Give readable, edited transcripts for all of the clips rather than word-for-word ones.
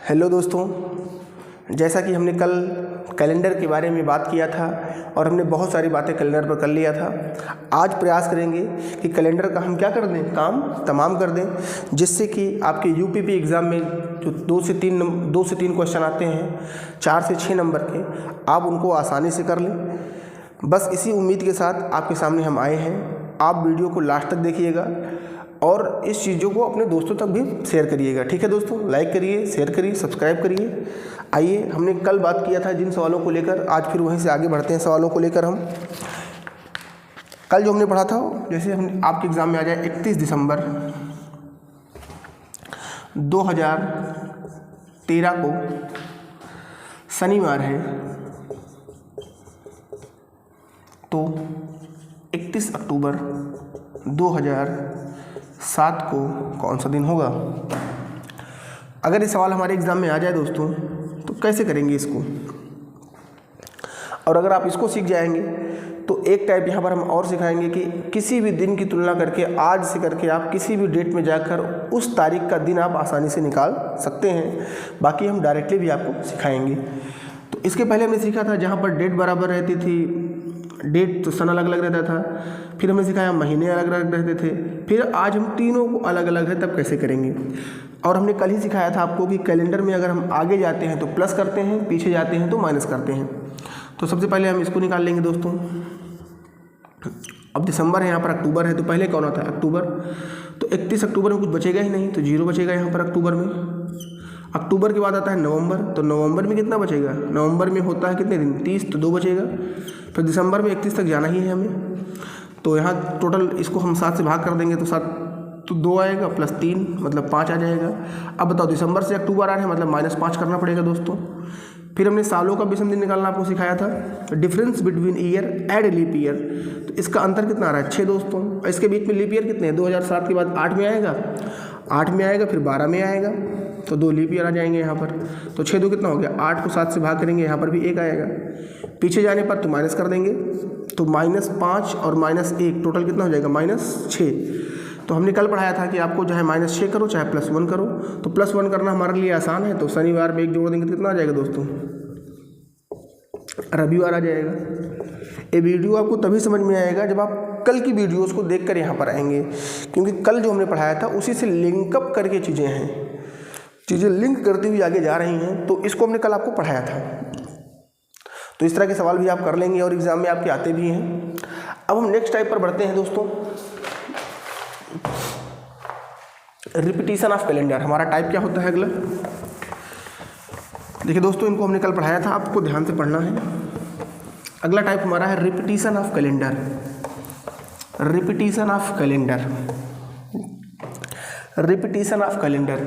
Hello दोस्तों, जैसा कि हमने कल कैलेंडर के बारे में बात किया था और हमने बहुत सारी बातें कैलेंडर पर कर लिया था। आज प्रयास करेंगे कि कैलेंडर का हम क्या कर दें, काम तमाम कर दें, जिससे कि आपके यूपीपी एग्ज़ाम में जो 2 से 3 क्वेश्चन आते हैं 4 से 6 नंबर के, आप उनको आसानी से कर लें। बस इसी उम्मीद के साथ आपके सामने हम आए हैं। आप वीडियो को लास्ट तक देखिएगा और इस चीज़ों को अपने दोस्तों तक भी शेयर करिएगा। ठीक है दोस्तों, लाइक करिए, शेयर करिए, सब्सक्राइब करिए। आइए, हमने कल बात किया था जिन सवालों को लेकर, आज फिर वहीं से आगे बढ़ते हैं सवालों को लेकर। हम कल जो हमने पढ़ा था, जैसे हम आपके एग्ज़ाम में आ जाए 31 दिसंबर 2013 को शनिवार है, तो 31 अक्टूबर 2007 को कौन सा दिन होगा। अगर ये सवाल हमारे एग्ज़ाम में आ जाए दोस्तों, तो कैसे करेंगे इसको, और अगर आप इसको सीख जाएंगे तो एक टाइप यहाँ पर हम और सिखाएंगे कि किसी भी दिन की तुलना करके आज से करके आप किसी भी डेट में जाकर उस तारीख का दिन आप आसानी से निकाल सकते हैं। बाकी हम डायरेक्टली भी आपको सिखाएंगे। तो इसके पहले हमने सीखा था जहाँ पर डेट बराबर रहती थी, डेट तो सन अलग अलग रहता था, फिर हमने सिखाया महीने अलग अलग रहते थे, फिर आज हम तीनों को अलग अलग है तब कैसे करेंगे। और हमने कल ही सिखाया था आपको कि कैलेंडर में अगर हम आगे जाते हैं तो प्लस करते हैं, पीछे जाते हैं तो माइनस करते हैं। तो सबसे पहले हम इसको निकाल लेंगे दोस्तों। अब दिसंबर है, यहाँ पर अक्टूबर है, तो पहले कौन आता है, अक्टूबर। तो 31 अक्टूबर में कुछ बचेगा ही नहीं, तो 0 बचेगा यहाँ पर अक्टूबर में। अक्टूबर के बाद आता है नवंबर, तो नवंबर में कितना बचेगा, नवंबर में होता है कितने दिन, 30, तो 2 बचेगा। फिर दिसंबर में 31 तक जाना ही है हमें, तो यहाँ टोटल इसको हम 7 से भाग कर देंगे तो 7 तो 2 आएगा, प्लस 3 मतलब 5 आ जाएगा। अब बताओ दिसंबर से अक्टूबर आ रहे हैं, मतलब -5 करना पड़ेगा दोस्तों। फिर हमने सालों का विषम दिन निकालना आपको सिखाया था, difference between year and leap year. तो इसका अंतर कितना आ रहा है, 6 दोस्तों। इसके बीच में लीप ईयर कितने हैं, 2007 के बाद 8 में आएगा, 8 में आएगा, फिर 12 में आएगा, तो 2 लीप ईयर आ जाएंगे यहाँ पर। तो 6 2 कितना हो गया, 8 को 7 से भाग करेंगे, यहाँ पर भी 1 आएगा। पीछे जाने पर तो माइनस कर देंगे, तो -5 और -1 टोटल कितना हो जाएगा, -6। तो हमने कल पढ़ाया था कि आपको चाहे -6 करो चाहे +1 करो, तो +1 करना हमारे लिए आसान है। तो शनिवार में 1 जोड़ देंगे तो कितना आ जाएगा दोस्तों, रविवार आ जाएगा। ये वीडियो आपको तभी समझ में आएगा जब आप कल की वीडियोस को देखकर यहाँ पर आएंगे, क्योंकि कल जो हमने पढ़ाया था उसी से लिंकअप करके चीज़ें हैं, चीज़ें लिंक करती हुई आगे जा रही हैं। तो इसको हमने कल आपको पढ़ाया था। तो इस तरह के सवाल भी आप कर लेंगे और एग्ज़ाम में आपके आते भी हैं। अब हम नेक्स्ट टाइप पर बढ़ते हैं दोस्तों, रिपीटिशन ऑफ कैलेंडर। हमारा टाइप क्या होता है अगला, देखिए दोस्तों, इनको हमने कल पढ़ाया था, आपको ध्यान से पढ़ना है। अगला टाइप हमारा है repetition of calendar. Repetition of calendar, repetition of calendar,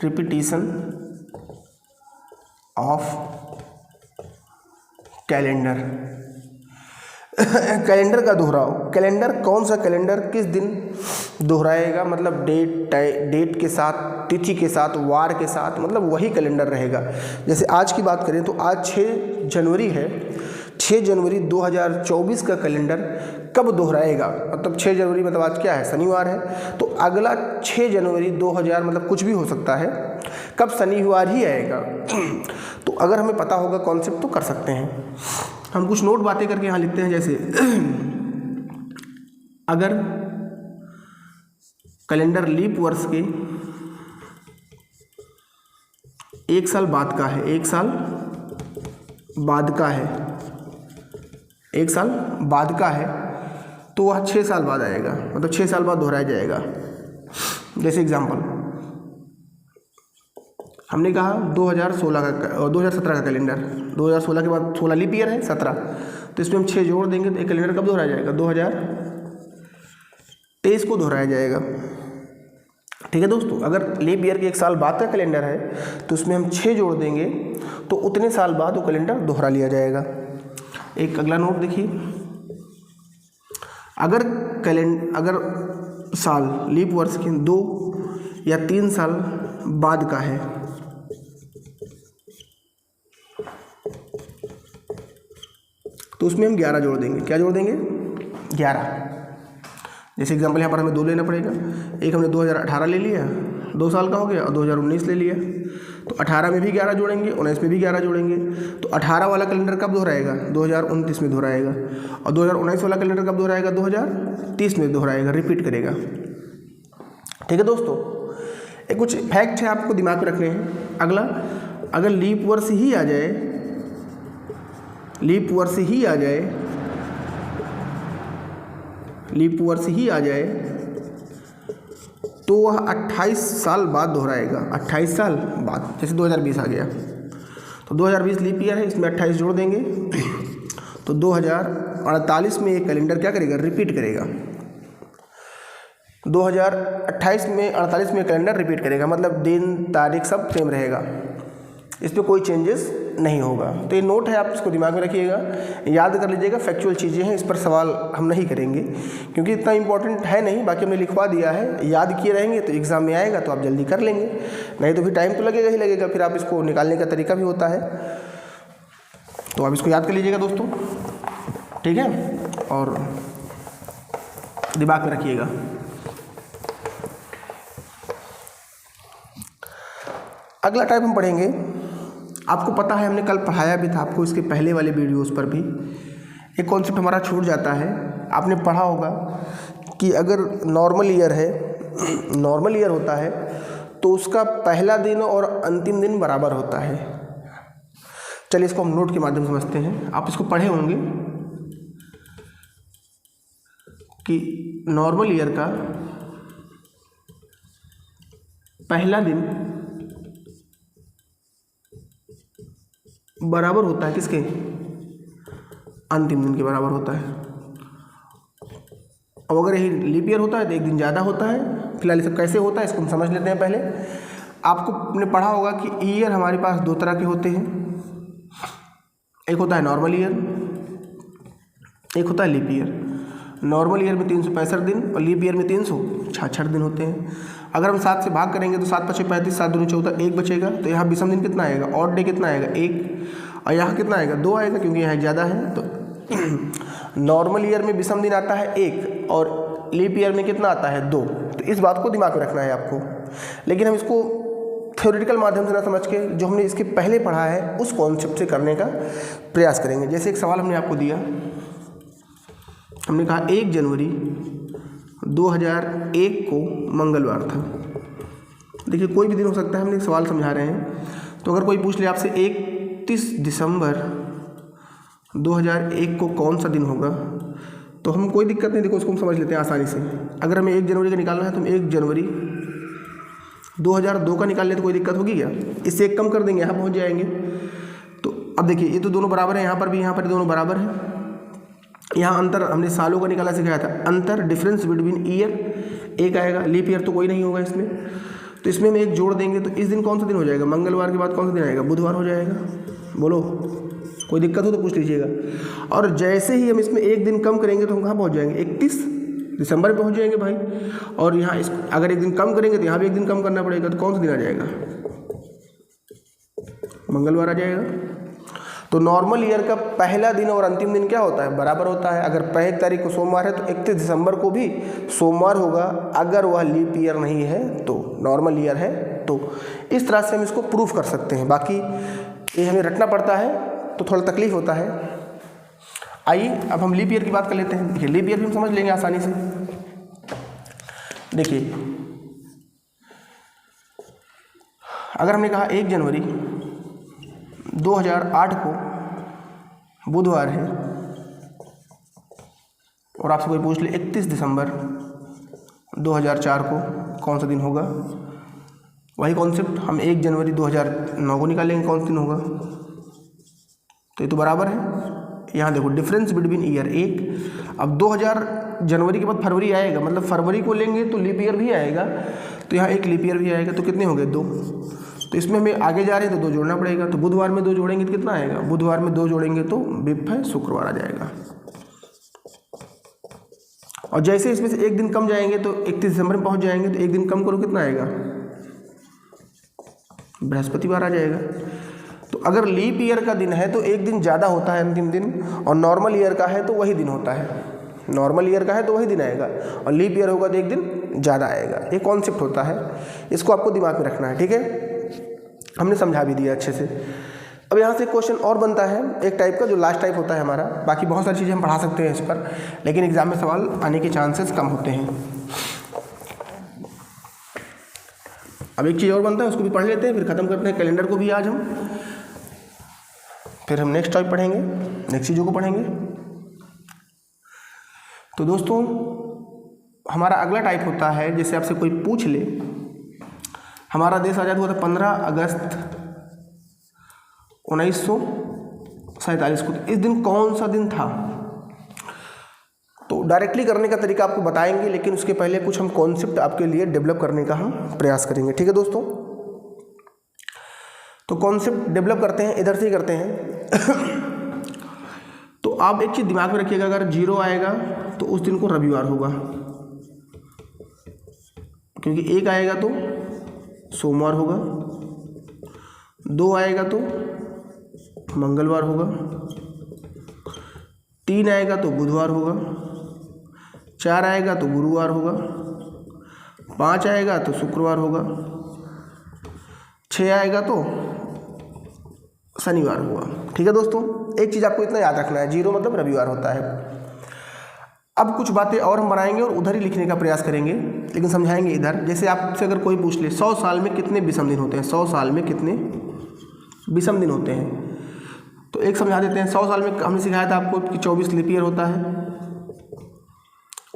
repetition of calendar. Calendar का दोहराव। कैलेंडर कौन सा कैलेंडर किस दिन दोहराएगा, मतलब डेट के साथ, तिथि के साथ, वार के साथ, मतलब वही कैलेंडर रहेगा। जैसे आज की बात करें तो आज 6 जनवरी है, 6 जनवरी 2024 का कैलेंडर कब दोहराएगा, मतलब 6 जनवरी मतलब आज क्या है, शनिवार है, तो अगला 6 जनवरी 2000 मतलब कुछ भी हो सकता है, कब, शनिवार ही आएगा। तो अगर हमें पता होगा कॉन्सेप्ट तो कर सकते हैं। हम कुछ नोट बातें करके यहाँ लिखते हैं, जैसे अगर कैलेंडर लीप वर्ष के 1 साल बाद का है, 1 साल बाद का है, 1 साल बाद का है, तो वह 6 साल बाद आएगा, मतलब 6 साल बाद दोहराया जाएगा। जैसे एग्जांपल हमने कहा 2017 का कैलेंडर, 2016 के बाद 16 लीप ईयर है, 17, तो इसमें हम 6 जोड़ देंगे तो एक कैलेंडर कब दोहराया जाएगा, 2023 को दोहराया जाएगा। ठीक है दोस्तों, अगर लीप ईयर के 1 साल बाद का कैलेंडर है तो उसमें हम 6 जोड़ देंगे तो उतने साल बाद वो कैलेंडर दोहरा लिया जाएगा। एक अगला नोट देखिए, अगर साल लीप वर्ष के 2 या 3 साल बाद का है तो उसमें हम 11 जोड़ देंगे। क्या जोड़ देंगे, 11। जैसे एग्जांपल यहाँ पर हमें 2 लेना पड़ेगा, एक हमने 2018 ले लिया 2 साल का हो गया, और 2019 ले लिया, तो 18 में भी 11 जोड़ेंगे, 19 में भी 11 जोड़ेंगे, तो 18 वाला कैलेंडर कब दोहराएगा? 2029 में दोहराएगा, और 2019 वाला कैलेंडर कब दोहराएगा? 2030 में दोहराएगा, रिपीट करेगा। ठीक है दोस्तों, एक कुछ फैक्ट है आपको दिमाग में रखने हैं। अगला, अगर लीप वर्ष ही आ जाए, लीप वर्ष ही आ जाए, लीप वर्ष ही आ जाए, तो वह 28 साल बाद दोहराएगा। 28 साल बाद, जैसे 2020 आ गया तो 2020 लीप ईयर है, इसमें 28 जोड़ देंगे तो 2048 में एक कैलेंडर क्या करेगा? रिपीट करेगा। 2028 में 48 में कैलेंडर रिपीट करेगा, मतलब दिन तारीख सब सेम रहेगा, इस पर कोई चेंजेस नहीं होगा। तो ये नोट है, आप इसको दिमाग में रखिएगा, याद कर लीजिएगा। फैक्चुअल चीज़ें हैं, इस पर सवाल हम नहीं करेंगे क्योंकि इतना इंपॉर्टेंट है नहीं, बाकी हमने लिखवा दिया है। याद किए रहेंगे तो एग्ज़ाम में आएगा तो आप जल्दी कर लेंगे, नहीं तो फिर टाइम तो लगेगा ही लगेगा, फिर आप इसको निकालने का तरीका भी होता है। तो आप इसको याद कर लीजिएगा दोस्तों, ठीक है, और दिमाग में रखिएगा। अगला टाइप हम पढ़ेंगे, आपको पता है हमने कल पढ़ाया भी था आपको इसके पहले वाले वीडियोस पर भी। एक कॉन्सेप्ट हमारा छूट जाता है, आपने पढ़ा होगा कि अगर नॉर्मल ईयर है, नॉर्मल ईयर होता है तो उसका पहला दिन और अंतिम दिन बराबर होता है। चलिए इसको हम नोट के माध्यम से समझते हैं। आप इसको पढ़े होंगे कि नॉर्मल ईयर का पहला दिन बराबर होता है किसके? अंतिम दिन के बराबर होता है। अब अगर यही लीप ईयर होता है तो एक दिन ज़्यादा होता है। फिलहाल ये सब कैसे होता है इसको हम समझ लेते हैं। पहले आपने पढ़ा होगा कि ईयर हमारे पास दो तरह के होते हैं, एक होता है नॉर्मल ईयर, एक होता है लीप ईयर। नॉर्मल ईयर में 365 दिन और लीप ईयर में 366 दिन होते हैं। अगर हम 7 से भाग करेंगे तो 7 5 35, 7 दूनी 14, 1 बचेगा। तो यहाँ विषम दिन कितना आएगा? ऑड डे कितना आएगा? 1। और यहाँ कितना आएगा? 2 आएगा, क्योंकि यहाँ ज़्यादा है। तो नॉर्मल ईयर में विषम दिन आता है 1 और लीप ईयर में कितना आता है? 2। तो इस बात को दिमाग में रखना है आपको। लेकिन हम इसको थ्योरेटिकल माध्यम से ना समझ के जो हमने इसके पहले पढ़ा है उस कॉन्सेप्ट से करने का प्रयास करेंगे। जैसे एक सवाल हमने आपको दिया, हमने कहा 1 जनवरी 2001 को मंगलवार था। देखिए कोई भी दिन हो सकता है, हमने एक सवाल समझा रहे हैं। तो अगर कोई पूछ ले आपसे 31 दिसंबर 2001 को कौन सा दिन होगा, तो हम कोई दिक्कत नहीं, देखो उसको हम समझ लेते हैं आसानी से। अगर हमें 1 जनवरी का निकालना है तो हम 1 जनवरी 2002 का निकाल लें तो कोई दिक्कत होगी क्या? इससे एक कम कर देंगे, यहाँ पहुँच जाएंगे। तो अब देखिए ये तो दोनों बराबर हैं, यहाँ पर भी, यहाँ पर दोनों बराबर हैं। यहाँ अंतर हमने सालों का निकाला सिखाया था, अंतर डिफरेंस बिटवीन ईयर 1 आएगा, लीप ईयर तो कोई नहीं होगा इसमें। तो इसमें हम 1 जोड़ देंगे तो इस दिन कौन सा दिन हो जाएगा? मंगलवार के बाद कौन सा दिन आएगा? बुधवार हो जाएगा। बोलो कोई दिक्कत हो तो पूछ लीजिएगा। और जैसे ही हम इसमें 1 दिन कम करेंगे तो हम कहाँ पहुँच जाएंगे? 31 दिसंबर पहुँच जाएंगे भाई। और यहाँ इस अगर 1 दिन कम करेंगे तो यहाँ भी 1 दिन कम करना पड़ेगा, तो कौन सा दिन आ जाएगा? मंगलवार आ जाएगा। तो नॉर्मल ईयर का पहला दिन और अंतिम दिन क्या होता है? बराबर होता है। अगर 1 तारीख को सोमवार है तो 31 दिसंबर को भी सोमवार होगा, अगर वह लीप ईयर नहीं है तो, नॉर्मल ईयर है तो। इस तरह से हम इसको प्रूफ कर सकते हैं। बाकी ये हमें रटना पड़ता है तो थोड़ा तकलीफ होता है। आइए अब हम लीप ईयर की बात कर लेते हैं। देखिए लीप ईयर भी हम समझ लेंगे आसानी से। देखिए अगर हमने कहा 1 जनवरी 2008 को बुधवार है और आपसे कोई पूछ ले 31 दिसंबर 2004 को कौन सा दिन होगा, वही कॉन्सेप्ट हम 1 जनवरी 2009 को निकालेंगे कौन सा दिन होगा। तो ये तो बराबर है। यहाँ देखो डिफरेंस बिटवीन ईयर 1। अब 2000 जनवरी के बाद फरवरी आएगा, मतलब फरवरी को लेंगे तो लीप ईयर भी आएगा, तो यहाँ 1 लीप ईयर भी आएगा। तो कितने हो गए? 2। तो इसमें हमें आगे जा रहे हैं तो 2 जोड़ना पड़ेगा। तो बुधवार में 2 जोड़ेंगे तो कितना आएगा? बुधवार में 2 जोड़ेंगे तो बिप है शुक्रवार आ जाएगा। और जैसे इसमें से 1 दिन कम जाएंगे तो 31 दिसंबर में पहुंच जाएंगे, तो 1 दिन कम करो कितना आएगा? बृहस्पतिवार आ जाएगा। तो अगर लीप ईयर का दिन है तो 1 दिन ज़्यादा होता है अंतिम दिन, और नॉर्मल ईयर का है तो वही दिन होता है। नॉर्मल ईयर का है तो वही दिन आएगा, और लीप ईयर होगा तो 1 दिन ज़्यादा आएगा। ये कॉन्सेप्ट होता है, इसको आपको दिमाग में रखना है, ठीक है। हमने समझा भी दिया अच्छे से। अब यहाँ से क्वेश्चन और बनता है एक टाइप का, जो लास्ट टाइप होता है हमारा। बाकी बहुत सारी चीज़ें हम पढ़ा सकते हैं इस पर, लेकिन एग्जाम में सवाल आने के चांसेस कम होते हैं। अब एक चीज़ और बनता है, उसको भी पढ़ लेते हैं, फिर ख़त्म करते हैं कैलेंडर को भी आज हम। फिर हम नेक्स्ट टॉपिक पढ़ेंगे, नेक्स्ट चीज़ों को पढ़ेंगे। तो दोस्तों हमारा अगला टाइप होता है, जैसे आपसे कोई पूछ ले, हमारा देश आज़ाद हुआ था 15 अगस्त 1947 को, तो इस दिन कौन सा दिन था? तो डायरेक्टली करने का तरीका आपको बताएंगे, लेकिन उसके पहले कुछ हम कॉन्सेप्ट आपके लिए डेवलप करने का हम प्रयास करेंगे, ठीक है दोस्तों। तो कॉन्सेप्ट डेवलप करते हैं, इधर से ही करते हैं। तो आप एक चीज़ दिमाग में रखिएगा, अगर 0 आएगा तो उस दिन को रविवार होगा, क्योंकि 1 आएगा तो सोमवार होगा, 2 आएगा तो मंगलवार होगा, 3 आएगा तो बुधवार होगा, 4 आएगा तो गुरुवार होगा, 5 आएगा तो शुक्रवार होगा, 6 आएगा तो शनिवार होगा, ठीक है दोस्तों। एक चीज़ आपको इतना याद रखना है, 0 मतलब रविवार होता है। अब कुछ बातें और हम बनाएंगे और उधर ही लिखने का प्रयास करेंगे, लेकिन समझाएंगे इधर। जैसे आपसे अगर कोई पूछ ले 100 साल में कितने विषम दिन होते हैं, 100 साल में कितने विषम दिन होते हैं, तो एक समझा देते हैं। 100 साल में हमने सिखाया था आपको कि 24 लीप ईयर होता है,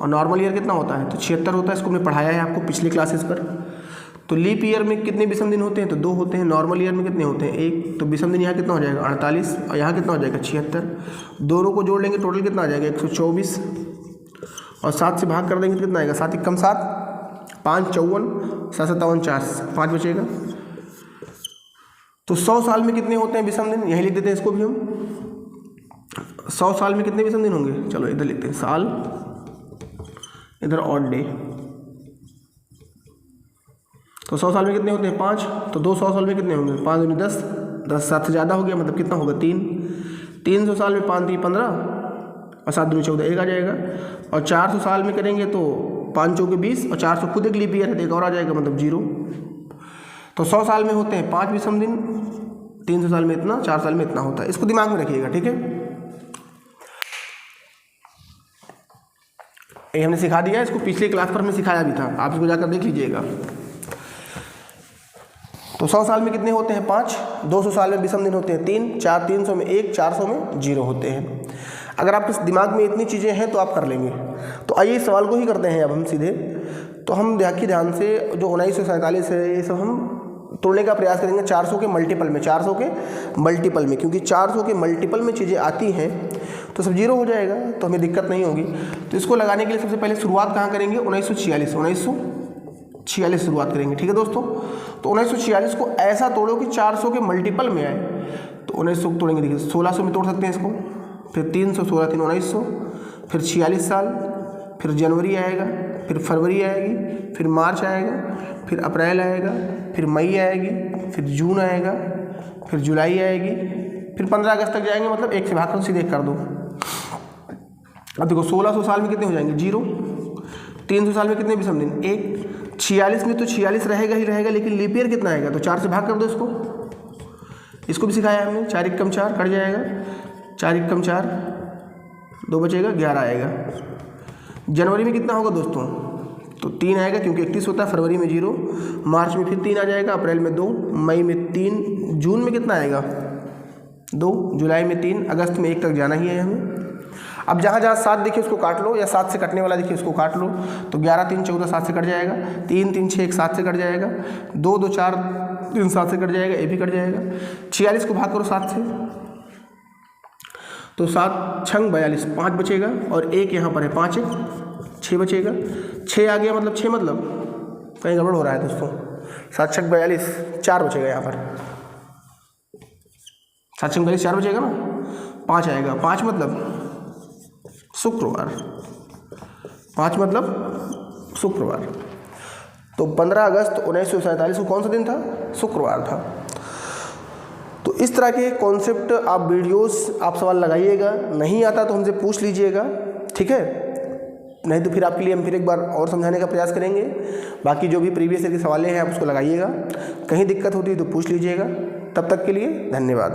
और नॉर्मल ईयर कितना होता है, तो 76 होता है। इसको हमने पढ़ाया है आपको पिछले क्लासेस पर। तो लीप ईयर में कितने विषम दिन होते हैं, तो 2 होते हैं। नॉर्मल ईयर में कितने होते हैं, 1। तो विषम दिन यहाँ कितना हो जाएगा, 48, और यहाँ कितना हो जाएगा, 76। दोनों को जोड़ लेंगे, टोटल कितना आ जाएगा, 124, और 7 से भाग कर देंगे तो कितना आएगा, 7 × 7 5 54, 7 57 4 5 बचेगा। तो 100 साल में कितने होते हैं विषम दिन, यही लिख देते हैं इसको भी हम। 100 साल में कितने विषम दिन होंगे, चलो इधर लिखते हैं साल, इधर ऑड डे। तो 100 साल में कितने होते हैं, 5। तो 200 साल में कितने होंगे, 5 दूनी 10, 10 7 से ज़्यादा हो गया, मतलब कितना होगा, 3। 300 साल में 5 3 15, और 7 दूनी 14, 1 आ जाएगा। और 400 साल में करेंगे तो 5 चौके 20, और 400 खुद एक लीप ईयर है, तो एक और आ जाएगा, मतलब 0। तो 100 साल में होते हैं 5 विषम दिन, 300 साल में इतना, 4 साल में इतना होता है। इसको दिमाग में रखिएगा, ठीक है। ये हमने सिखा दिया, इसको पिछले क्लास पर हमने सिखाया भी था, आप इसको जाकर देख लीजिएगा। तो 100 साल में कितने होते हैं, 5। 200 साल में विषम दिन होते हैं 3, 4 300 में 1, 400 में 0 होते हैं। अगर आपके दिमाग में इतनी चीज़ें हैं तो आप कर लेंगे। तो आइए इस सवाल को ही करते हैं अब हम सीधे। तो हम देखिए ध्यान से, जो 1947 है ये सब हम तोड़ने का प्रयास करेंगे 400 के मल्टीपल में, 400 के मल्टीपल में, क्योंकि 400 के मल्टीपल में चीज़ें आती हैं तो सब 0 हो जाएगा, तो हमें दिक्कत नहीं होगी। तो इसको लगाने के लिए सबसे पहले शुरुआत कहाँ करेंगे, 1946 शुरुआत करेंगे, ठीक है दोस्तों। तो 1946 को ऐसा तोड़ो कि 400 के मल्टीपल में आए। तो 1900 को तोड़ेंगे, देखिए 1600 में तोड़ सकते हैं इसको, फिर 300, 16 3 1900, फिर 46 साल, फिर जनवरी आएगा, फिर फरवरी आएगी, फिर मार्च आएगा, फिर अप्रैल आएगा, फिर मई आएगी, फिर जून आएगा, फिर जुलाई आएगी, फिर 15 अगस्त तक जाएंगे, मतलब 1 से भाग कर सीधे कर दो। अब देखो 1600 साल में कितने हो जाएंगे, 0। 300 साल में कितने विषम दिन, 1। 46 में तो 46 रहेगा ही रहेगा, लेकिन लीप ईयर कितना आएगा, तो 4 से भाग कर दो इसको। इसको भी सिखाया हमने, 4 × 4 कट जाएगा, 4 × 4 2 बचेगा, 11 आएगा। जनवरी में कितना होगा दोस्तों, तो 3 आएगा, क्योंकि 31 होता है। फरवरी में 0, मार्च में फिर 3 आ जाएगा, अप्रैल में 2, मई में 3, जून में कितना आएगा, 2, जुलाई में 3, अगस्त में 1 तक जाना ही है हमें। अब जहाँ जहाँ 7 देखिए उसको काट लो, या 7 से कटने वाला देखिए उसको काट लो। तो 11 3 14 7 से कट जाएगा, 3 3 6 1 7 से कट जाएगा, 2 2 4 3 7 से कट जाएगा, ये भी कट जाएगा। 46 को भाग करो 7 से, तो 7 6 42, 5 बचेगा, और 1 यहाँ पर है, 5 1 6 बचेगा। 6 आ गया, मतलब 6 मतलब कहीं गड़बड़ हो रहा है दोस्तों। 7 6 42, 4 बचेगा यहाँ पर, 7 6 42 4 बचेगा ना, 5 आएगा। 5 मतलब शुक्रवार, 5 मतलब शुक्रवार। तो 15 अगस्त 1947 को कौन सा दिन था, शुक्रवार था। तो इस तरह के कॉन्सेप्ट आप वीडियोस, आप सवाल लगाइएगा, नहीं आता तो हमसे पूछ लीजिएगा, ठीक है। नहीं तो फिर आपके लिए हम फिर एक बार और समझाने का प्रयास करेंगे। बाकी जो भी प्रीवियस ईयर के सवाल हैं आप उसको लगाइएगा, कहीं दिक्कत होती है तो पूछ लीजिएगा। तब तक के लिए धन्यवाद।